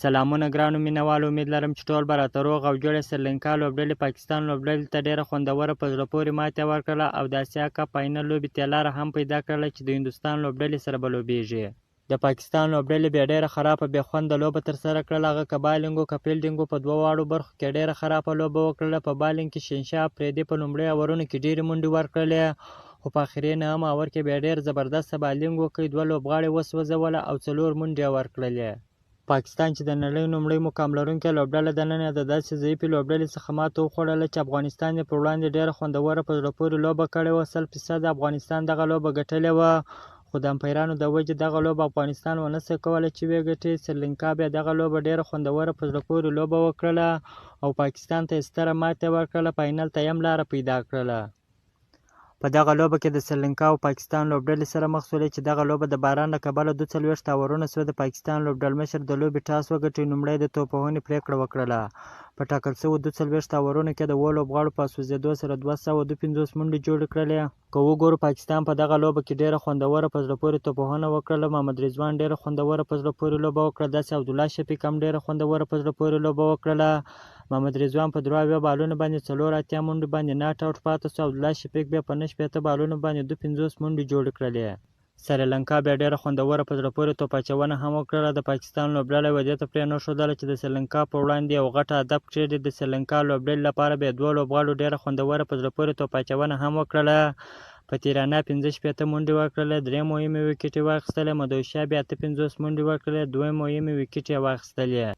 سلامونه ګرانو مینوالو، امید لرم چې ټول به راته روغ او جوړ یې. سریلانکا لوبډلې پاکستان لوبډلې ته ډېره خوندوره په زړه پورې ماتې ورکړله او د اسیا کپ فاینل لوبې ته لاره هم پیدا کړله چې د هندوستان لوبډلې سره به لوبېږي. د پاکستان لوبډلې بیا ډېره خرابه بې خونده لوبه ترسره کړله. هغه که بالینګ و که فیلډینګ و، په دواړو برخو کې ډېره خرابه لوبه وکړله. په بالینګ کې شهنشاه افریدي په لومړي اورونو کې ډېرې منډې ورکړلې، خو په آخري نهم اور کې بیا ډېر زبردسته بالینګ وکړ، 2 لوبغاړي وسوځوله او 4 منډې ورکړلې. پاکستان چې د نړۍ لومړی مقام لرونکی لوبډله ده، نن یې د داسې ضعیفې لوبډلې څخه ماته وخوړله چې افغانستان یې پر وړاندې ډېره خوندوره په زړه پورې لوبه کړې وه. 100% افغانستان دغه لوبه ګټلې وه، خو د امپیرانو د وجې دغه لوبه افغانستان ونه شو کولی چې ویې ګټي. سریلانکا بیا دغه لوبه ډېره خوندوره په زړه پورې لوبه وکړله او پاکستان ته یې ستره ماتې ورکړله، فاینل ته یې هم لاره پیدا کړله. په دغه لوبه کې د سریلانکا او پاکستان لوبډلې سره مخ شولې چې دغه لوبه د باران له کبله 42 اورونه شوه. د پاکستان لوبډلمشر د لوبې ټاس وګټي، لومړی د توپوهنې پرېکړه وکړله. په ټاکل شوو 42 اورونو کې د 7 لوبغاړو په سوځېدو سره 252 منډې جوړې کړلې. که وګورو پاکستان په دغه لوبه کې ډېره خوندوره په زړه پورې توپوهنه وکړله. محمد رضوان ډېره خوندوره په زړه پورې لوبه وکړه، داسې عبدالله شفیق هم ډېره خوندوره په زړه پورې لوبه وکړله. محمد رضوان په 3 بالونو باندې 4 منډو باندې ناټ آوټ پاتې شو. عبدالله شفیق بیا په 9 بالونو باندې 52 منډې جوړې کړلې. سریلانکا بیا ډېره خوندوره په زړه پورې توپ اچونه هم وکړله. د پاکستان لوبډله یې دې ته پرېنښودله چې د سریلانکا په وړاندې یو غټ هدف کېږدي. د سریلانکا لوبډلې لپاره بیا 2 لوبغاړو ډېره خوندوره په زړه پورې توپ اچونه هم وکړله. په تیرانه 65 منډې ورکړلې، 3 مهمې ویکټې واخیستلې. مدوشاه بیا 58 منډې ورکړلې، 2 مهمې ویکټې یې واخیستلې.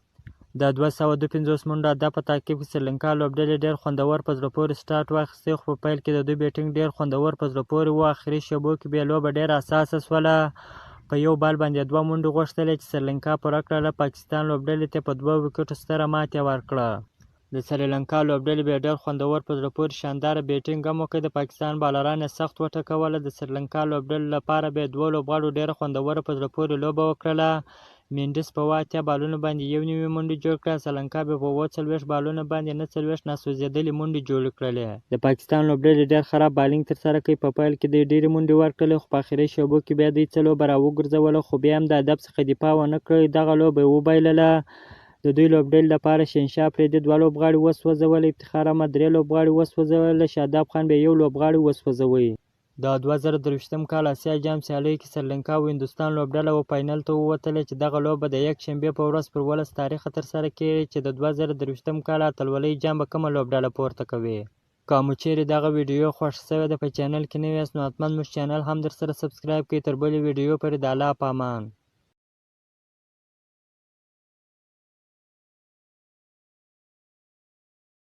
د 252 منډو هدف په تعقیب کې سریلانکا لوبډلې ډېر خوندور په زړه پورې سټارټ واخیستی، خو په پیل کې د دوی بیټینګ ډېر خوندور په زړه پورې و. آخري شېبو کې بیا لوبه ډېره حساسه شوله. په 1 بال باندې 2 منډې غوښتلې چې سریلانکا پوره کړله. پاکستان لوبډلې ته په 2 ویکټو ستره ماتې ورکړه. د سریلانکا لوبډلې بیا ډېر خوندور په زړه پورې شانداره بیټینګ هم وکړ. د پاکستان بالران یې سخت وټکوله. د سریلانکا لوبډلې لپاره بیا 2 لوبغاړو ډېره خوندوره په زړه پورې لوبه وکړله. مینډس په 8 بالونو باندې 1 منډې جوړ کړه. سریلانکا بیا په 40 بالونو باندې 49 ناسوځېدلې منډې جوړې کړلې. د پاکستان لوبډلې ډېر خراب بالینګ ترسره کوي. په پیل کې دوی ډېرې منډې ورکړلې، خو په آخري شېبو کې بیا دوی څه لوبه راوګرځوله، خو بیا هم د هدف څخه دفاع ونه کړه. دغه لوبه یې وبایلله. د دوی لوبډلې لپاره شهنشاه افریدي 2 لوبغاړي وسوځول، افتخار احمد 3 لوبغاړي وسوځول، شاداب خان بیا 1 لوبغاړی وسوځوي. د 2023 کال اسیا جام سیالیو کې سریلانکا او هندوستان لوبډله فاینل ته ووتله چې دغه لوبه د یکشنبې په ورځ پر 12 تاریخه ترسره کېږي چې د 2023 کال اتلولۍ جام به کومه لوبډله پورته کوي. که مو چیرې دغه ویډیو خوښ شوې ده، په چینل کې نوي یاست نو حتما موږ چینل هم درسره سبسکرایب کړئ. تر بلې ویډیو پورې د الله په امان.